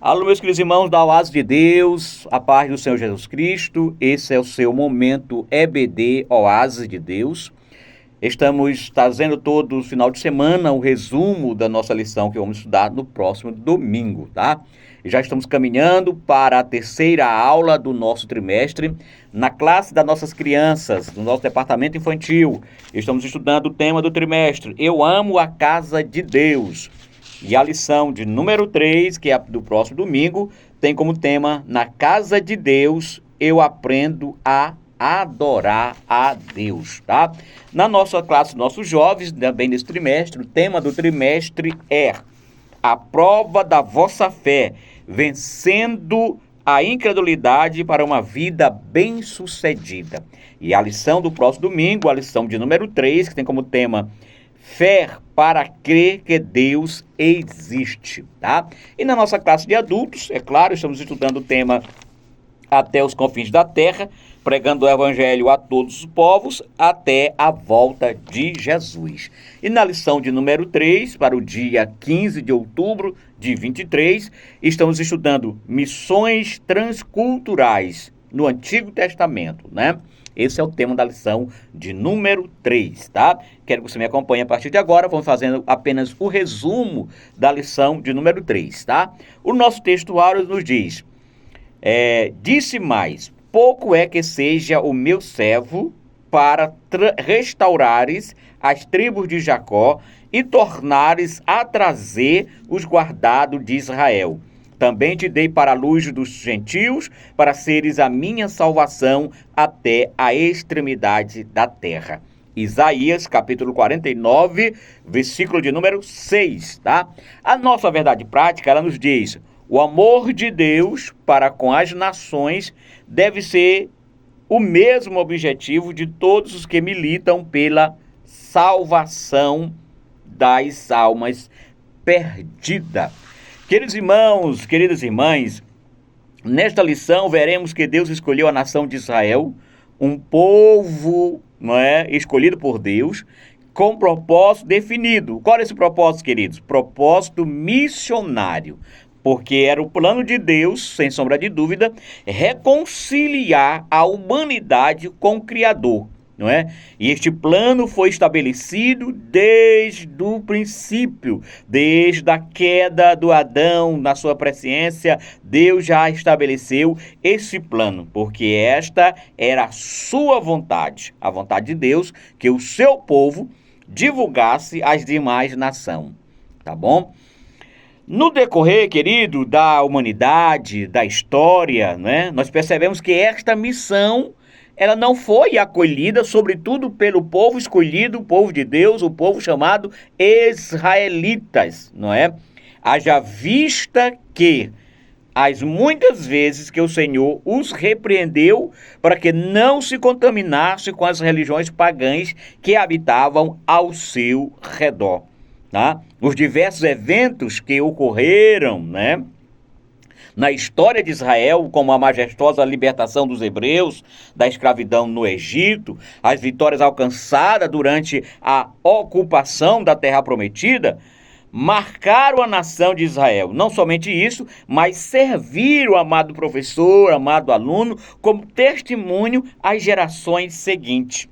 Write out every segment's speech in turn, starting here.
Alô, meus queridos irmãos da Oásis de Deus, a paz do Senhor Jesus Cristo. Esse é o seu momento EBD Oásis de Deus. Estamos trazendo todo final de semana o resumo da nossa lição que vamos estudar no próximo domingo, tá? E já estamos caminhando para a terceira aula do nosso trimestre na classe das nossas crianças, do nosso departamento infantil. Estamos estudando o tema do trimestre, Eu Amo a Casa de Deus. E a lição de número 3, que é a do próximo domingo, tem como tema, Na Casa de Deus, eu aprendo a adorar a Deus, tá? Na nossa classe, nossos jovens, também nesse trimestre, o tema do trimestre é a prova da vossa fé, vencendo a incredulidade para uma vida bem-sucedida. E a lição do próximo domingo, a lição de número 3, que tem como tema fé para crer que Deus existe, tá? E na nossa classe de adultos, é claro, estamos estudando o tema Até os Confins da Terra, pregando o Evangelho a todos os povos, até a volta de Jesus. E na lição de número 3, para o dia 15 de outubro de 23, estamos estudando missões transculturais no Antigo Testamento, né? Esse é o tema da lição de número 3, tá? Quero que você me acompanhe a partir de agora. Vamos fazendo apenas o resumo da lição de número 3, tá? O nosso textuário nos diz, disse mais, pouco é que seja o meu servo para restaurares as tribos de Jacó e tornares a trazer os guardados de Israel. Também te dei para a luz dos gentios, para seres a minha salvação até a extremidade da terra. Isaías, capítulo 49, versículo de número 6, tá? A nossa verdade prática, ela nos diz, o amor de Deus para com as nações deve ser o mesmo objetivo de todos os que militam pela salvação das almas perdidas. Queridos irmãos, queridas irmãs, nesta lição veremos que Deus escolheu a nação de Israel, um povo, escolhido por Deus, com propósito definido. Qual é esse propósito, queridos? Propósito missionário. Porque era o plano de Deus, sem sombra de dúvida, reconciliar a humanidade com o Criador. Não é? E este plano foi estabelecido desde o princípio, desde a queda do Adão na sua presciência, Deus já estabeleceu esse plano, porque esta era a sua vontade, a vontade de Deus, que o seu povo divulgasse às demais nações, tá bom? No decorrer, querido, da humanidade, da história, nós percebemos que esta missão ela não foi acolhida, sobretudo pelo povo escolhido, o povo de Deus, o povo chamado israelitas, não é? Haja vista que as muitas vezes que o Senhor os repreendeu para que não se contaminasse com as religiões pagãs que habitavam ao seu redor, tá? Os diversos eventos que ocorreram, na história de Israel, como a majestosa libertação dos hebreus da escravidão no Egito, as vitórias alcançadas durante a ocupação da Terra Prometida, marcaram a nação de Israel. Não somente isso, mas serviram, amado professor, amado aluno, como testemunho às gerações seguintes.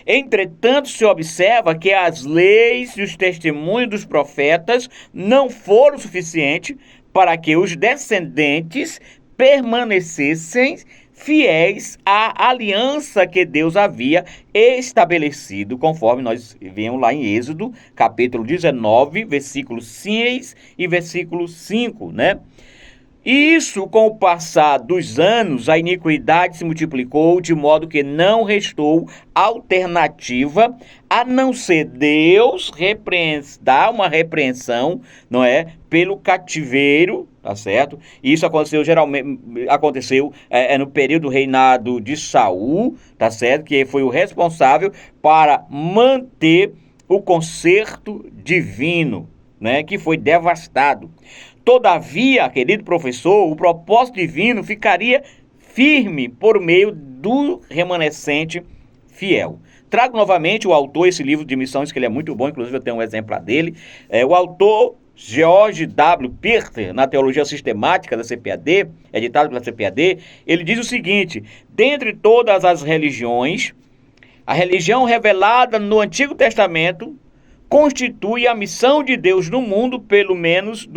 Entretanto, se observa que as leis e os testemunhos dos profetas não foram suficientes para que os descendentes permanecessem fiéis à aliança que Deus havia estabelecido, conforme nós vemos lá em Êxodo, capítulo 19, versículo 6 e versículo 5, E isso, com o passar dos anos, a iniquidade se multiplicou, de modo que não restou alternativa a não ser Deus dar uma repreensão, pelo cativeiro, tá certo? Isso aconteceu no período do reinado de Saul, tá certo? Que foi o responsável para manter o concerto divino, que foi devastado. Todavia, querido professor, o propósito divino ficaria firme por meio do remanescente fiel. Trago novamente o autor, esse livro de missões, que ele é muito bom, inclusive eu tenho um exemplar dele. O autor George W. Pearson, na Teologia Sistemática da CPAD, editado pela CPAD, ele diz o seguinte: dentre todas as religiões, a religião revelada no Antigo Testamento constitui a missão de Deus no mundo, pelo menos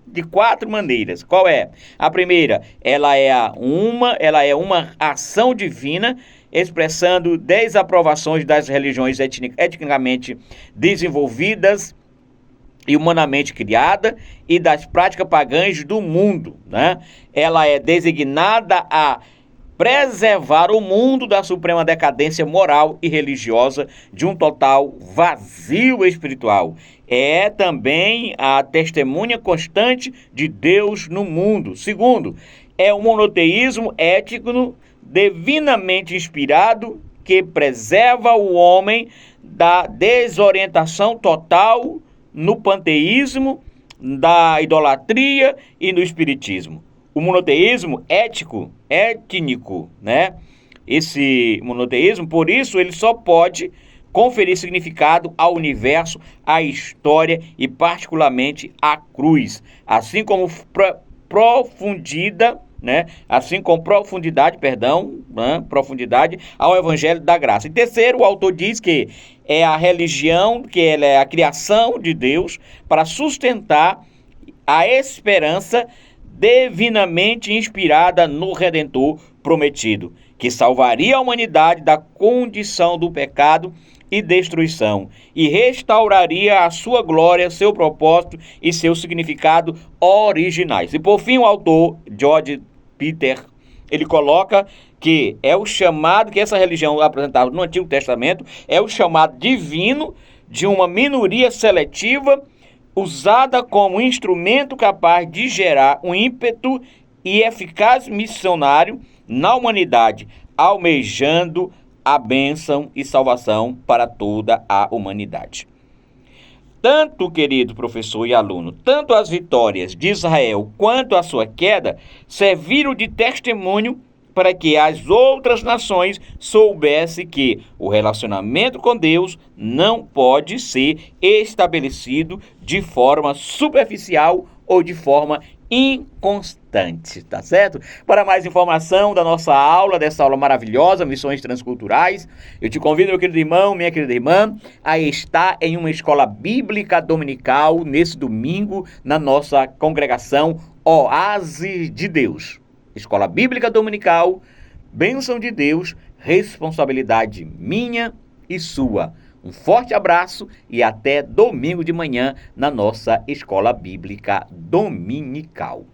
de quatro maneiras. Qual é? A primeira, ela é uma ação divina, expressando desaprovações das religiões etnicamente desenvolvidas e humanamente criada e das práticas pagãs do mundo, né? Ela é designada a preservar o mundo da suprema decadência moral e religiosa, de um total vazio espiritual. É também a testemunha constante de Deus no mundo. Segundo, é um monoteísmo ético divinamente inspirado que preserva o homem da desorientação total no panteísmo, da idolatria e no espiritismo. O monoteísmo étnico, né? Esse monoteísmo, por isso, ele só pode conferir significado ao universo, à história e particularmente à cruz, assim como profundidade ao Evangelho da Graça. E terceiro, o autor diz que é a religião, que ela é a criação de Deus para sustentar a esperança divinamente inspirada no Redentor prometido, que salvaria a humanidade da condição do pecado e destruição e restauraria a sua glória, seu propósito e seu significado originais. E por fim, o autor George Peter, ele coloca que é o chamado, que essa religião apresentada no Antigo Testamento é o chamado divino de uma minoria seletiva usada como instrumento capaz de gerar um ímpeto e eficaz missionário na humanidade, almejando a bênção e salvação para toda a humanidade. Tanto, querido professor e aluno, tanto as vitórias de Israel quanto a sua queda serviram de testemunho para que as outras nações soubessem que o relacionamento com Deus não pode ser estabelecido de forma superficial ou de forma inconstante, tá certo? Para mais informação da nossa aula, dessa aula maravilhosa, Missões Transculturais, eu te convido, meu querido irmão, minha querida irmã, a estar em uma escola bíblica dominical nesse domingo na nossa congregação Oásis de Deus. Escola Bíblica Dominical, bênção de Deus, responsabilidade minha e sua. Um forte abraço e até domingo de manhã na nossa Escola Bíblica Dominical.